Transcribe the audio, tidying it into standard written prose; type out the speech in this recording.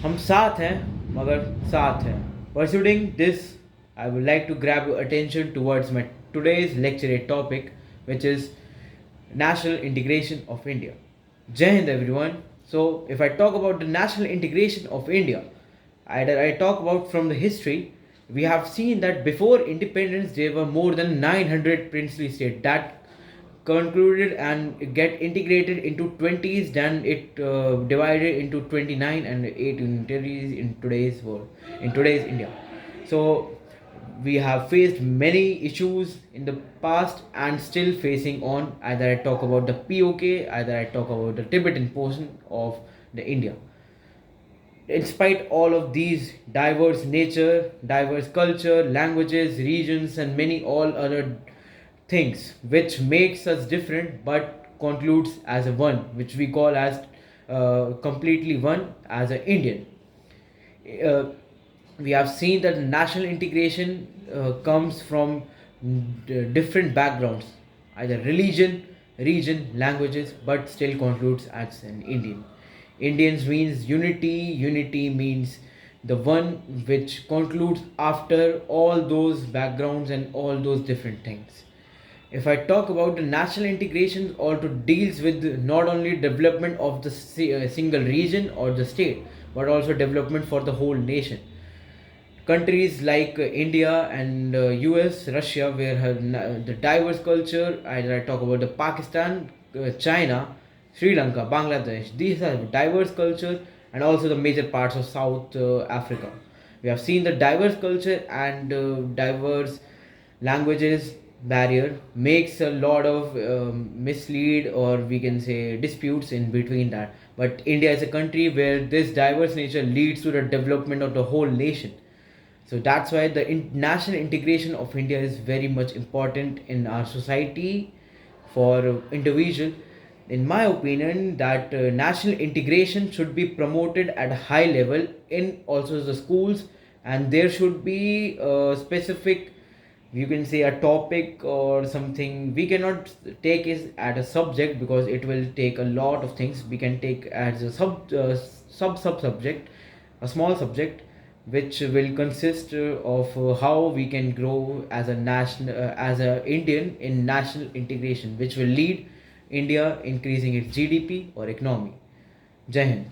हम साथ हैं मगर साथ हैं. Pursuing this, I would like to grab your attention towards my today's lecture topic, which is national integration of India. Jai Hind everyone. So if I talk about the national integration of India, I talk about from the history. We have seen that before independence there were more than 900 princely states that concluded and get integrated into 20s, then it divided into 29 and 18 territories in today's world, in today's India. So we have faced many issues in the past and still facing on. Either I talk about the POK, either I talk about the Tibetan portion of the India. In spite all of these diverse nature, diverse culture, languages, regions, and many all other things which makes us different but concludes as a one, which we call as completely one as an Indian. uh, we have seen that national integration comes from different backgrounds, either religion, region, languages, but still concludes as an Indian. Indians means unity, unity means the one which concludes after all those backgrounds and all those different things. If I talk about the national integration, also deals with not only development of the single region or the state, but also development for the whole nation. Countries like India and US, Russia, where the diverse culture, either I talk about the Pakistan, China, Sri Lanka, Bangladesh, these are diverse culture, and also the major parts of South Africa. We have seen the diverse culture and diverse languages barrier makes a lot of mislead, or we can say disputes in between that. But India is a country where this diverse nature leads to the development of the whole nation. So that's why the national integration of India is very much important in our society for individual. In my opinion, that national integration should be promoted at a high level in also the schools, and there should be a specific, you can say, a topic or something. We cannot take it at a subject because it will take a lot of things. We can take as a sub subject, a small subject, which will consist of how we can grow as a national as a Indian in national integration, which will lead India increasing its GDP or economy. Jai Hind.